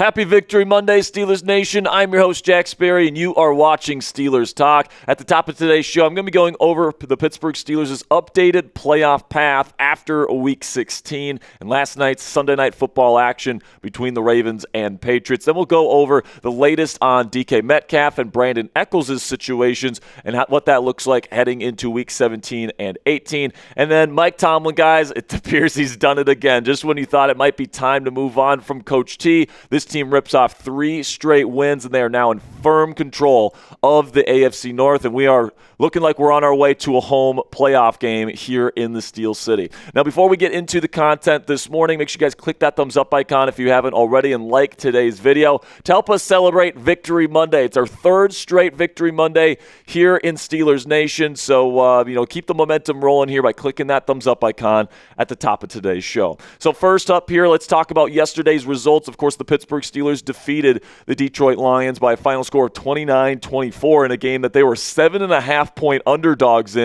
Happy Victory Monday, Steelers Nation. I'm your host, Jack Sperry, and you are watching Steelers Talk. At the top of today's show, I'm going to be going over the Pittsburgh Steelers' updated playoff path after Week 16 and last night's Sunday Night Football action between the Ravens and Patriots. Then we'll go over the latest on DK Metcalf and Brandon Echols' situations and what that looks like heading into Week 17 and 18. And then Mike Tomlin, guys, it appears he's done it again. Just when you thought it might be time to move on from Coach T, this team rips off 3 straight wins, and they are now in firm control of the AFC North, and we are looking like we're on our way to a home playoff game here in the Steel City. Now, before we get into the content this morning, make sure you guys click that thumbs up icon if you haven't already and like today's video to help us celebrate Victory Monday. It's our 3rd straight Victory Monday here in Steelers Nation, so keep the momentum rolling here by clicking that thumbs up icon at the top of today's show. So first up here, let's talk about yesterday's results. Of course, the Pittsburgh Steelers defeated the Detroit Lions by a final score of 29-24 in a game that they were 7.5-point underdogs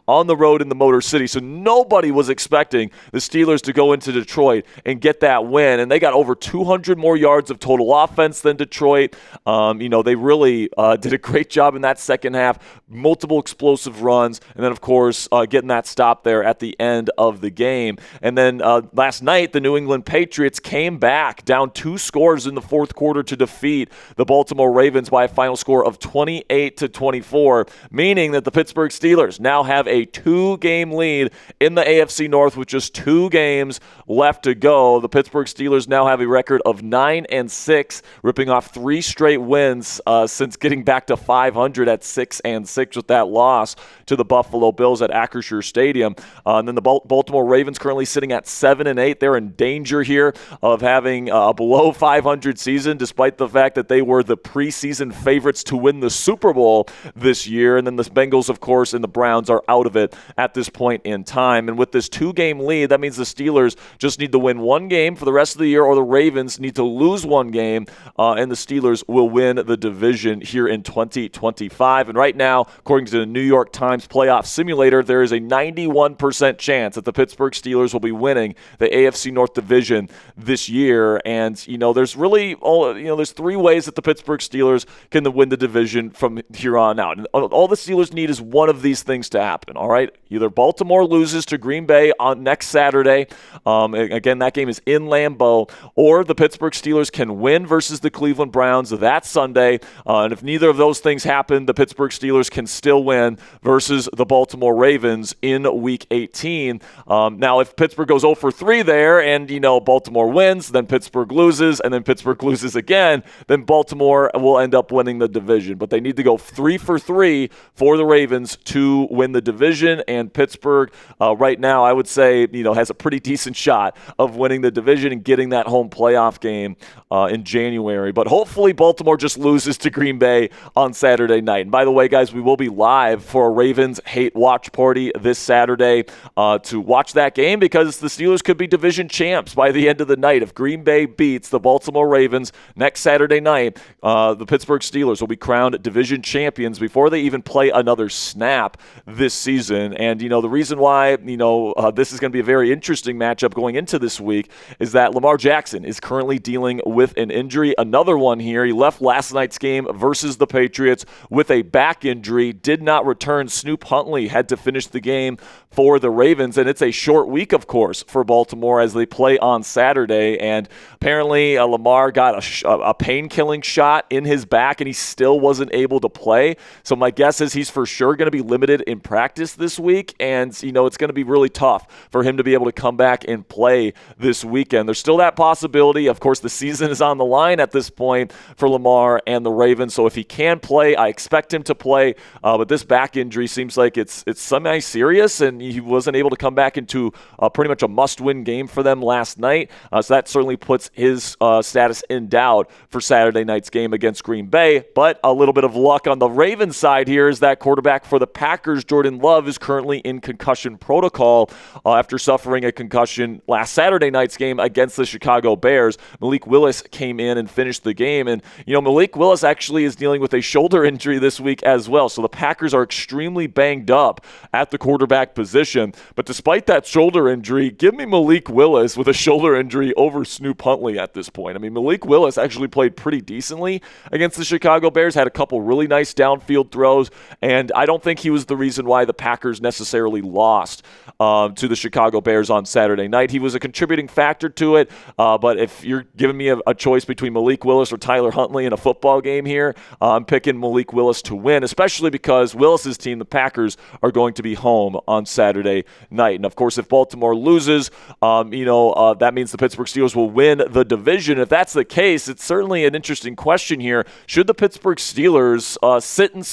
on the road in the Motor City. So nobody was expecting the Steelers to go into Detroit and get that win. And they got over 200 more yards of total offense than Detroit. They really did a great job in that second half. Multiple explosive runs. And then, of course, getting that stop there at the end of the game. And then last night, the New England Patriots came back down 2 scores in the fourth quarter to defeat the Baltimore Ravens by a final score of 28-24, meaning that the Pittsburgh Steelers now have a 2-game lead in the AFC North with just 2 games left to go. The Pittsburgh Steelers now have a record of 9-6, ripping off 3 straight wins since getting back to 500 at 6-6 with that loss to the Buffalo Bills at Acrisure Stadium. And then the Baltimore Ravens currently sitting at 7-8. They're in danger here of having a below 500 season, despite the fact that they were the preseason favorites to win the Super Bowl this year. And then the Bengals, of course, and the Browns are out of it at this point in time. And with this 2-game lead, that means the Steelers just need to win 1 game for the rest of the year, or the Ravens need to lose 1 game, and the Steelers will win the division here in 2025. And right now, according to the New York Times Playoff Simulator, there is a 91% chance that the Pittsburgh Steelers will be winning the AFC North division this year. And, there's really there's 3 ways that the Pittsburgh Steelers can win the division from here on out. And all the Steelers need is one of these things to happen, all right? Either Baltimore loses to Green Bay on next Saturday. Again, that game is in Lambeau. Or the Pittsburgh Steelers can win versus the Cleveland Browns that Sunday. And if neither of those things happen, the Pittsburgh Steelers can still win versus the Baltimore Ravens in Week 18. Now, if Pittsburgh goes 0-3 there and, Baltimore wins, then Pittsburgh loses, and then Pittsburgh loses again, then Baltimore will end up winning the division. But they need to go 3-3 for the Ravens to win the division. And Pittsburgh, right now, I would say, has a pretty decent shot of winning the division and getting that home playoff game in January. But hopefully Baltimore just loses to Green Bay on Saturday night. And by the way, guys, we will be live for a Ravens hate watch party this Saturday to watch that game, because the Steelers could be division champs by the end of the night. If Green Bay beats the Baltimore Ravens next Saturday night, the Pittsburgh Steelers will be crowned division champions before they even play another snap this season. And, the reason why, this is going to be a very interesting matchup going into this week is that Lamar Jackson is currently dealing with an injury. Another one here. He left last night's game versus the Patriots with a back injury, did not return. Snoop Huntley had to finish the game for the Ravens, and it's a short week, of course, for Baltimore as they play on Saturday. And apparently Lamar got a pain-killing shot in his back, and he still wasn't able to play. So my guess is he's for sure going to be limited in practice this week, and it's going to be really tough for him to be able to come back and play this weekend. There's still that possibility. Of course, the season is on the line at this point for Lamar and the Ravens, so if he can play, I expect him to play. But this back injury seems like it's semi-serious, and he wasn't able to come back into pretty much a must-win game for them last night. So that certainly puts his status in doubt for Saturday night's game against Green Bay. But a little bit of luck on the Ravens side here is that quarterback for the Packers, Jordan Love, is currently in concussion protocol after suffering a concussion last Saturday night's game against the Chicago Bears. Malik Willis came in and finished the game. And, Malik Willis actually is dealing with a shoulder injury this week as well. So the Packers are extremely banged up at the quarterback position. But despite that shoulder injury, give me Malik Willis with a shoulder injury over Snoop Huntley at this point. mean, Malik Willis actually played pretty decently against the Chicago Bears, had a couple really nice downfield throws, and I don't think he was the reason why the Packers necessarily lost to the Chicago Bears on Saturday night. He was a contributing factor to it, but if you're giving me a choice between Malik Willis or Tyler Huntley in a football game here, I'm picking Malik Willis to win, especially because Willis's team, the Packers, are going to be home on Saturday night. And, of course, if Baltimore loses, that means the Pittsburgh Steelers will win the division. If that's the case, it's certainly an interesting question here. Should the Pittsburgh Steelers sit in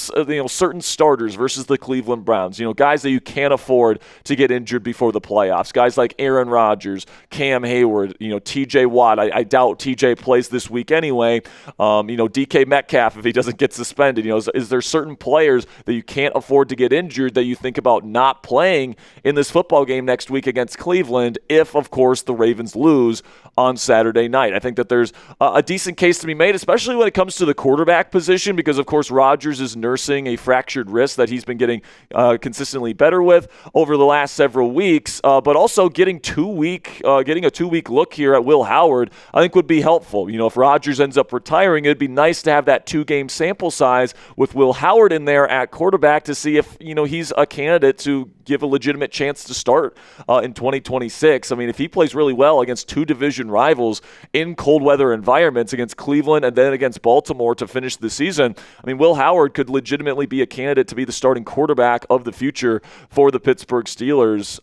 certain starters versus the Cleveland Browns, guys that you can't afford to get injured before the playoffs, guys like Aaron Rodgers, Cam Hayward, TJ Watt. I doubt TJ plays this week anyway. DK Metcalf, if he doesn't get suspended, is there certain players that you can't afford to get injured that you think about not playing in this football game next week against Cleveland if, of course, the Ravens lose on Saturday night? I think that there's a decent case to be made, especially when it comes to the quarterback position, because, of course, Rodgers is nursing a fractured wrist that he's been getting consistently better with over the last several weeks, but also getting a 2-week look here at Will Howard, I think would be helpful. If Rodgers ends up retiring, it'd be nice to have that 2-game sample size with Will Howard in there at quarterback to see if, he's a candidate to give a legitimate chance to start in 2026. I mean, if he plays really well against two division rivals in cold weather environments, against Cleveland and then against Baltimore to finish the season, I mean, Will Howard could legitimately be a candidate to be the starting quarterback of the future for the Pittsburgh Steelers.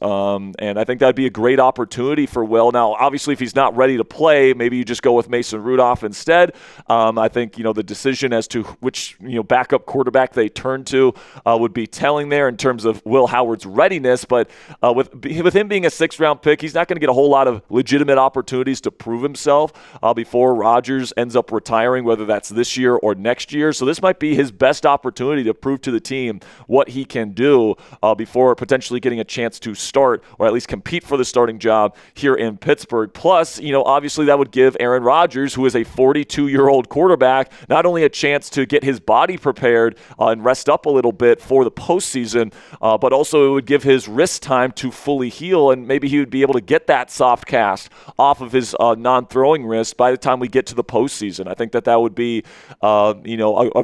And I think that'd be a great opportunity for Will. Now, obviously, if he's not ready to play, maybe you just go with Mason Rudolph instead. I think, the decision as to which, backup quarterback they turn to would be telling there in terms of Will Howard's readiness. But with him being a 6th-round pick, he's not going to get a whole lot of legitimate opportunities to prove himself before Rodgers ends up retiring, whether that's this year or next year. So this might be his best opportunity to prove to the team what he can do before potentially getting a chance to start or at least compete for the starting job here in Pittsburgh. Plus, obviously that would give Aaron Rodgers, who is a 42-year-old quarterback, not only a chance to get his body prepared and rest up a little bit for the postseason, but also it would give his wrist time to fully heal, and maybe he would be able to get that soft cast off of his non-throwing wrist by the time we get to the postseason. I think that would be, a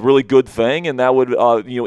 really good thing, and that would,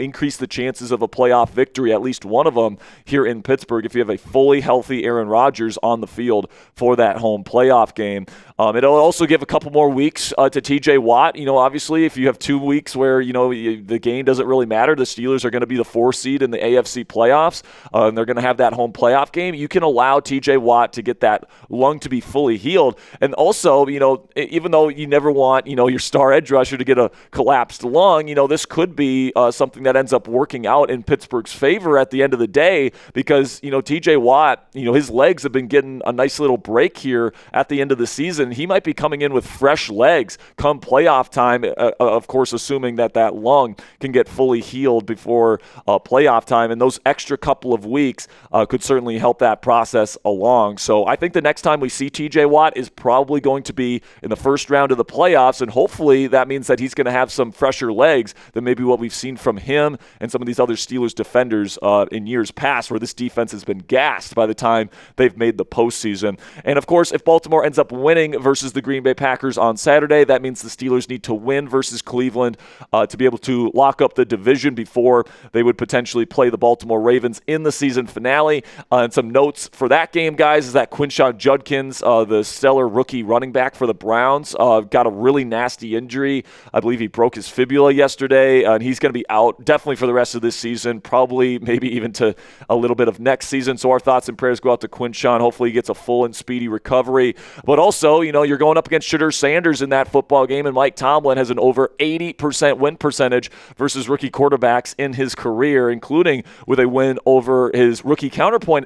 increase the chances of a playoff victory, at least one of them here in Pittsburgh, if you have a fully healthy Aaron Rodgers on the field for that home playoff game. It'll also give a couple more weeks to TJ Watt. Obviously, if you have 2 weeks where, the game doesn't really matter, the Steelers are going to be the 4 seed in the AFC playoffs, and they're going to have that home playoff game. You can allow TJ Watt to get that lung to be fully healed. And also, even though you never want, your star edge rusher to get a collapsed lung, this could be something that ends up working out in Pittsburgh's favor at the end of the day, because, TJ Watt, his legs have been getting a nice little break here at the end of the season. He might be coming in with fresh legs come playoff time, of course, assuming that lung can get fully healed before playoff time. And those extra couple of weeks could certainly help that process along. So I think the next time we see TJ Watt is probably going to be in the first round of the playoffs. And hopefully that means that he's going to have some fresher legs than maybe what we've seen from him and some of these other Steelers defenders in years past, where this defense has been gassed by the time they've made the postseason. And of course, if Baltimore ends up winning versus the Green Bay Packers on Saturday, that means the Steelers need to win versus Cleveland to be able to lock up the division before they would potentially play the Baltimore Ravens in the season finale. And some notes for that game, guys, is that Quinshon Judkins, the stellar rookie running back for the Browns, got a really nasty injury. I believe he broke his fibula yesterday, and he's going to be out definitely for the rest of this season, probably maybe even to a little bit of next season. So our thoughts and prayers go out to Quinshon. Hopefully he gets a full and speedy recovery. But also, you're going up against Shedeur Sanders in that football game, and Mike Tomlin has an over 80% win percentage versus rookie quarterbacks in his career, including with a win over his rookie counterpart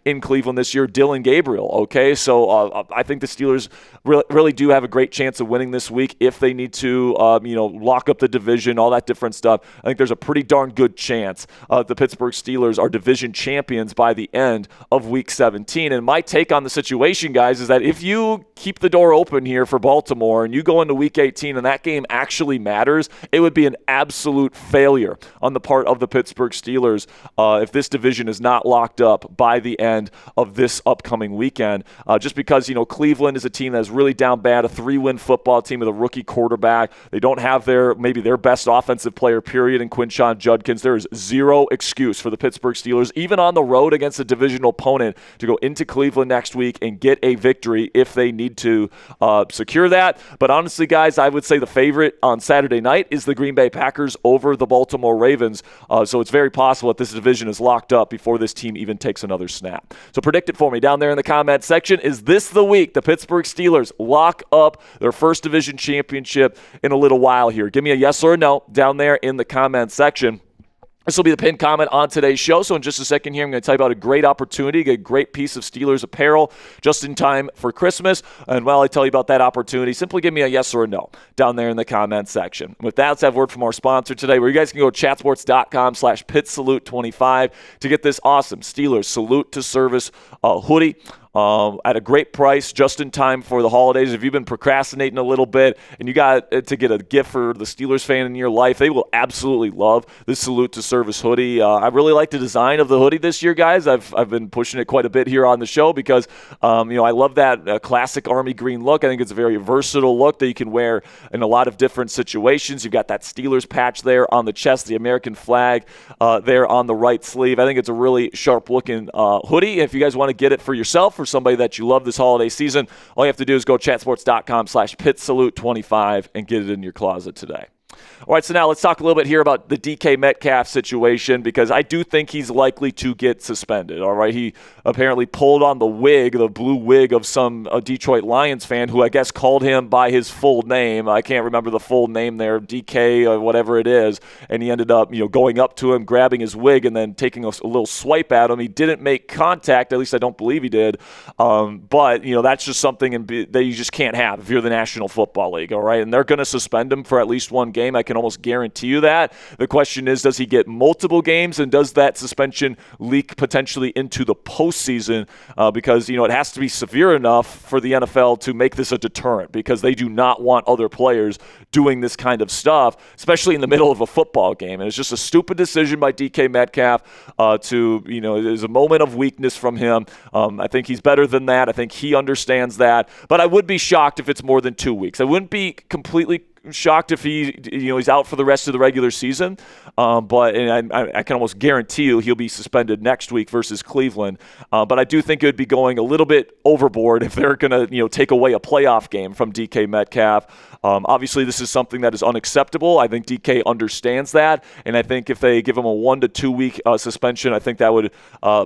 in Cleveland this year, Dylan Gabriel. Okay, so I think the Steelers really do have a great chance of winning this week if they need to, lock up the division, all that different stuff. I think there's a pretty darn good chance the Pittsburgh Steelers are division champions by the end of Week 17. And my take on the situation, guys, is that if you keep the door open here for Baltimore and you go into Week 18 and that game actually matters, it would be an absolute failure on the part of the Pittsburgh Steelers. Steelers if this division is not locked up by the end of this upcoming weekend. Just because, Cleveland is a team that's really down bad, a 3-win football team with a rookie quarterback. They don't have maybe their best offensive player, period, in Quinshon Judkins. There is zero excuse for the Pittsburgh Steelers, even on the road against a divisional opponent, to go into Cleveland next week and get a victory if they need to secure that. But honestly, guys, I would say the favorite on Saturday night is the Green Bay Packers over the Baltimore Ravens. So it's very possible that this division is locked up before this team even takes another snap. So predict it for me down there in the comment section. Is this the week the Pittsburgh Steelers lock up their first division championship in a little while here? Give me a yes or a no down there in the comment section. This will be the pinned comment on today's show. So in just a second here, I'm going to tell you about a great opportunity, get a great piece of Steelers apparel just in time for Christmas. And while I tell you about that opportunity, simply give me a yes or a no down there in the comment section. With that, let's have a wword from our sponsor today, where you guys can go to chatsports.com/PitSalute25 to get this awesome Steelers Salute to Service hoodie. At a great price, just in time for the holidays. If you've been procrastinating a little bit and you got to get a gift for the Steelers fan in your life, they will absolutely love this Salute to Service hoodie. I really like the design of the hoodie this year, guys. I've been pushing it quite a bit here on the show because I love that classic Army green look. I think it's a very versatile look that you can wear in a lot of different situations. You've got that Steelers patch there on the chest, the American flag there on the right sleeve. I think it's a really sharp-looking hoodie. If you guys want to get it for yourself, for somebody that you love this holiday season, all you have to do is go to chatsports.com/PitSalute25 and get it in your closet today. All right, so now let's talk a little bit here about the DK Metcalf situation, because I do think he's likely to get suspended. All right, he apparently pulled on the blue wig of some Detroit Lions fan who I guess called him by his full name. I can't remember the full name there, DK or whatever it is, and he ended up going up to him, grabbing his wig, and then taking a little swipe at him. He didn't make contact, at least I don't believe he did, but that's just something that you just can't have if you're the National Football League. All right, and they're going to suspend him for at least one game. I can almost guarantee you that. The question is, does he get multiple games, and does that suspension leak potentially into the postseason? Because, it has to be severe enough for the NFL to make this a deterrent, because they do not want other players doing this kind of stuff, especially in the middle of a football game. And it's just a stupid decision by DK Metcalf it is a moment of weakness from him. I think he's better than that. I think he understands that. But I would be shocked if it's more than 2 weeks. I wouldn't be completely shocked if he's out for the rest of the regular season, but I can almost guarantee you he'll be suspended next week versus Cleveland. But I do think it would be going a little bit overboard if they're going to take away a playoff game from DK Metcalf. Obviously, this is something that is unacceptable. I think DK understands that, and I think if they give him a 1 to 2 week suspension, I think that would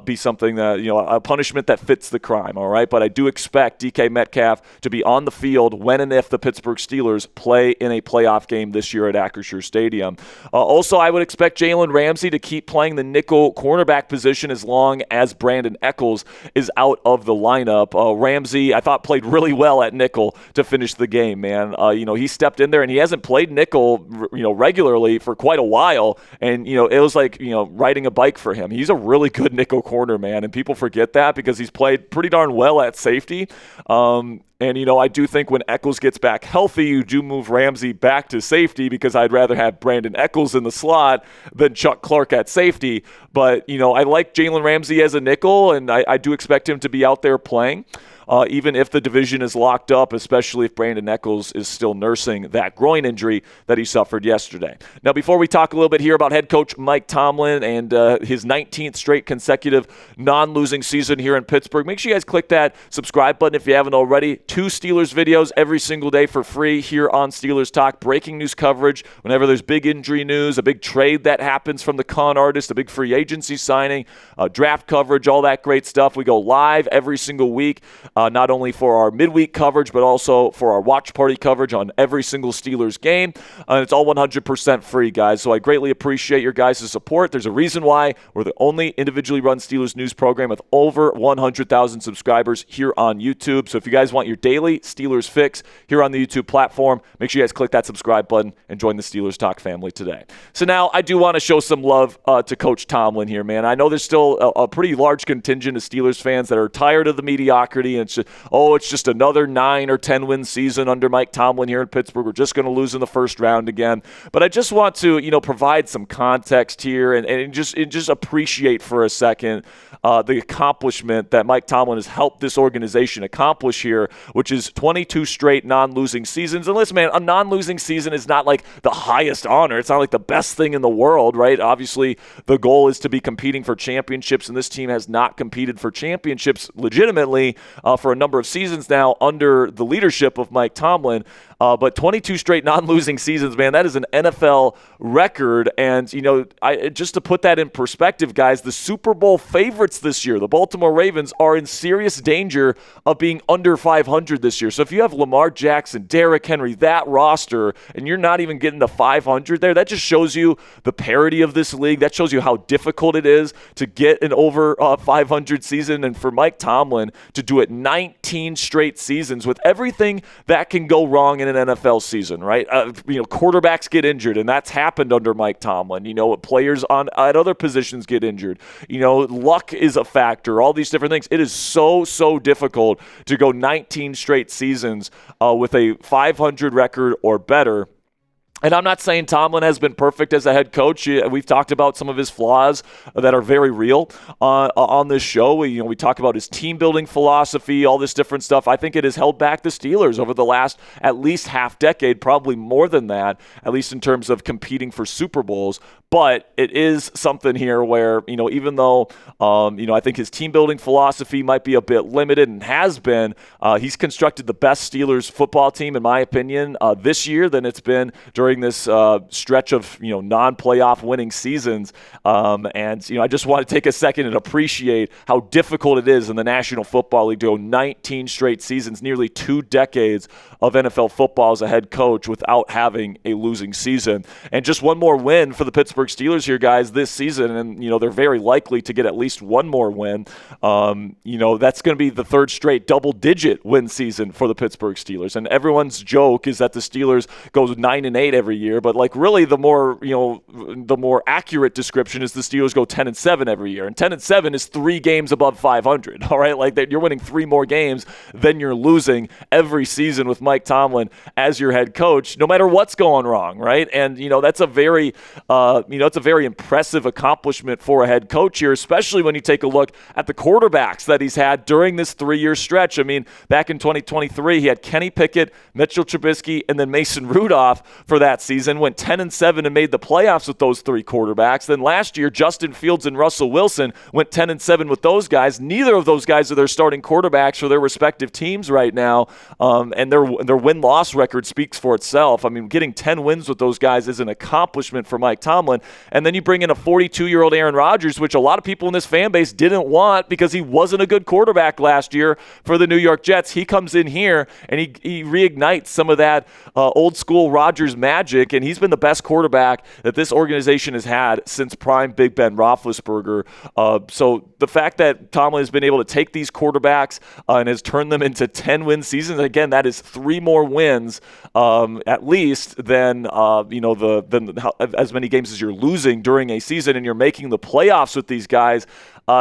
be something that a punishment that fits the crime. All right, but I do expect DK Metcalf to be on the field when and if the Pittsburgh Steelers play in a playoff game this year at Acrisure Stadium. Also, I would expect Jalen Ramsey to keep playing the nickel cornerback position as long as Brandon Echols is out of the lineup. Ramsey, I thought, played really well at nickel to finish the game, man. He stepped in there, and he hasn't played nickel, regularly for quite a while, and, it was like, riding a bike for him. He's a really good nickel corner, man, and people forget that because he's played pretty darn well at safety. And, I do think when Echols gets back healthy, you do move Ramsey back to safety, because I'd rather have Brandon Echols in the slot than Chuck Clark at safety. But, I like Jalen Ramsey as a nickel, and I do expect him to be out there playing. Even if the division is locked up, especially if Brandon Echols is still nursing that groin injury that he suffered yesterday. Now, before we talk a little bit here about head coach Mike Tomlin and his 19th straight consecutive non-losing season here in Pittsburgh, make sure you guys click that subscribe button if you haven't already. 2 Steelers videos every single day for free here on Steelers Talk. Breaking news coverage whenever there's big injury news, a big trade that happens from the con artist, a big free agency signing, draft coverage, all that great stuff. We go live every single week. Not only for our midweek coverage, but also for our watch party coverage on every single Steelers game. And it's all 100% free, guys. So I greatly appreciate your guys' support. There's a reason why we're the only individually run Steelers news program with over 100,000 subscribers here on YouTube. So if you guys want your daily Steelers fix here on the YouTube platform, make sure you guys click that subscribe button and join the Steelers Talk family today. So now I do want to show some love to Coach Tomlin here, man. I know there's still a pretty large contingent of Steelers fans that are tired of the mediocrity It's just another 9 or 10 win season under Mike Tomlin here in Pittsburgh. We're just going to lose in the first round again. But I just want to, provide some context here and just appreciate for a second the accomplishment that Mike Tomlin has helped this organization accomplish here, which is 22 straight non-losing seasons. And listen, man, a non-losing season is not like the highest honor. It's not like the best thing in the world, right? Obviously, the goal is to be competing for championships, and this team has not competed for championships legitimately for a number of seasons now under the leadership of Mike Tomlin. But 22 straight non-losing seasons, man, that is an NFL record. And, just to put that in perspective, guys, the Super Bowl favorites this year, the Baltimore Ravens, are in serious danger of being under 500 this year. So if you have Lamar Jackson, Derrick Henry, that roster, and you're not even getting to 500 there, that just shows you the parity of this league. That shows you how difficult it is to get an over 500 season. And for Mike Tomlin to do it 19 straight seasons with everything that can go wrong in an NFL season, right? Quarterbacks get injured, and that's happened under Mike Tomlin. Players at other positions get injured. Luck is a factor, all these different things. It is so difficult to go 19 straight seasons with a 500 record or better. And I'm not saying Tomlin has been perfect as a head coach. We've talked about some of his flaws that are very real on this show. We talk about his team-building philosophy, all this different stuff. I think it has held back the Steelers over the last at least half decade, probably more than that, at least in terms of competing for Super Bowls. But it is something here where, even though, I think his team-building philosophy might be a bit limited and has been, he's constructed the best Steelers football team, in my opinion, this year than it's been during this stretch of non-playoff winning seasons. I just want to take a second and appreciate how difficult it is in the National Football League to go 19 straight seasons, nearly 2 decades of NFL football as a head coach without having a losing season. And just one more win for the Pittsburgh Steelers here, guys, this season, and they're very likely to get at least one more win. That's going to be the 3rd straight double-digit win season for the Pittsburgh Steelers. And everyone's joke is that the Steelers goes 9-8 every year, but really the more accurate description is the Steelers go 10-7 every year, and 10-7 is 3 games above 500. All right, you're winning 3 more games than you're losing every season with Mike Tomlin as your head coach, no matter what's going wrong, right? And that's a very it's a very impressive accomplishment for a head coach here, especially when you take a look at the quarterbacks that he's had during this 3-year stretch. I mean, back in 2023, he had Kenny Pickett, Mitchell Trubisky, and then Mason Rudolph for that season, went 10-7 and made the playoffs with those 3 quarterbacks. Then last year, Justin Fields and Russell Wilson went 10-7 with those guys. Neither of those guys are their starting quarterbacks for their respective teams right now, and their win-loss record speaks for itself. I mean, getting 10 wins with those guys is an accomplishment for Mike Tomlin. And then you bring in a 42-year-old Aaron Rodgers, which a lot of people in this fan base didn't want because he wasn't a good quarterback last year for the New York Jets. He comes in here and he reignites some of that old-school Rodgers magic, and he's been the best quarterback that this organization has had since prime Big Ben Roethlisberger. So the fact that Tomlin has been able to take these quarterbacks and has turned them into 10-win seasons, again, that is 3 more wins at least than as many games as you're losing during a season, and you're making the playoffs with these guys.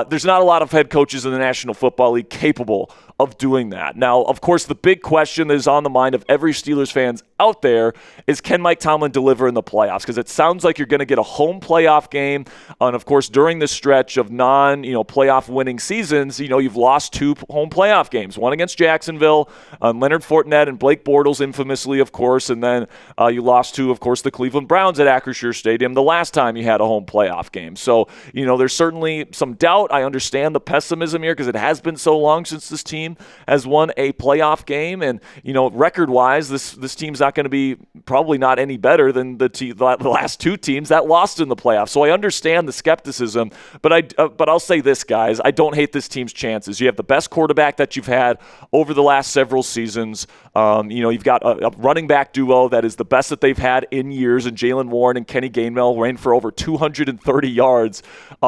There's not a lot of head coaches in the National Football League capable of doing that. Now, of course, the big question that is on the mind of every Steelers fans out there is, can Mike Tomlin deliver in the playoffs? Because it sounds like you're going to get a home playoff game. And, of course, during this stretch of playoff winning seasons, you've lost 2 home playoff games, one against Jacksonville, Leonard Fournette and Blake Bortles infamously, of course, and then you lost to, of course, the Cleveland Browns at Acrisure Stadium the last time you had a home playoff game. So, there's certainly some doubt. I understand the pessimism here because it has been so long since this team has won a playoff game, and record-wise, this team's not going to be probably not any better than the last 2 teams that lost in the playoffs. So I understand the skepticism, but I'll say this, guys, I don't hate this team's chances. You have the best quarterback that you've had over the last several seasons. You've got a running back duo that is the best that they've had in years, and Jaylen Warren and Kenny Gainwell ran for over 230 yards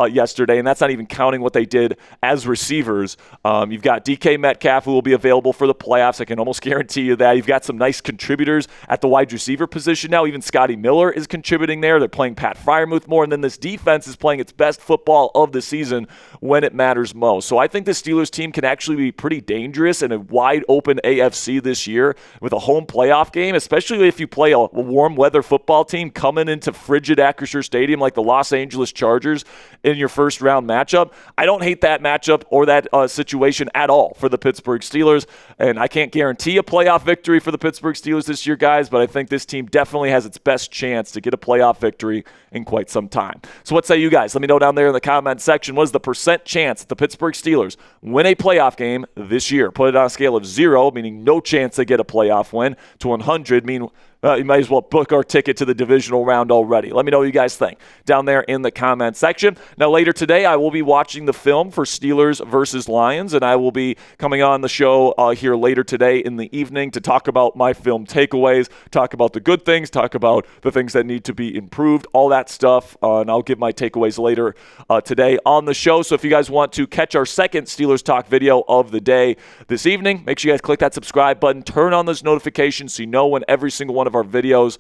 yesterday, and that's not even counting what they did as receivers. You've got DK Metcalf, who will be available for the playoffs. I can almost guarantee you that. You've got some nice contributors at the wide receiver position now. Even Scotty Miller is contributing there. They're playing Pat Freiermuth more, and then this defense is playing its best football of the season when it matters most. So I think the Steelers team can actually be pretty dangerous in a wide open AFC this year with a home playoff game, especially if you play a warm weather football team coming into frigid Acrisure Stadium like the Los Angeles Chargers in your first round matchup. I don't hate that matchup or that situation at all for the Pittsburgh Steelers, and I can't guarantee a playoff victory for the Pittsburgh Steelers this year, guys, but I think this team definitely has its best chance to get a playoff victory in quite some time. So what say you guys? Let me know down there in the comment section. What is the percent chance that the Pittsburgh Steelers win a playoff game this year? Put it on a scale of 0, meaning no chance they get a playoff win, to 100, meaning you might as well book our ticket to the divisional round already. Let me know what you guys think down there in the comment section. Now, later today, I will be watching the film for Steelers versus Lions, and I will be coming on the show here later today in the evening to talk about my film takeaways, talk about the good things, talk about the things that need to be improved, all that stuff, and I'll give my takeaways later today on the show. So if you guys want to catch our second Steelers Talk video of the day this evening, make sure you guys click that subscribe button, turn on those notifications so you know when every single one of our videos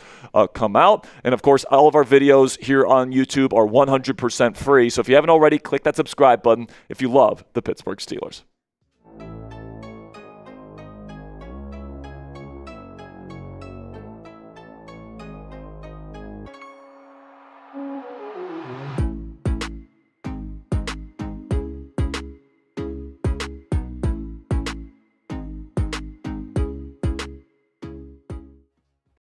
come out. And of course, all of our videos here on YouTube are 100% free. So if you haven't already, click that subscribe button if you love the Pittsburgh Steelers.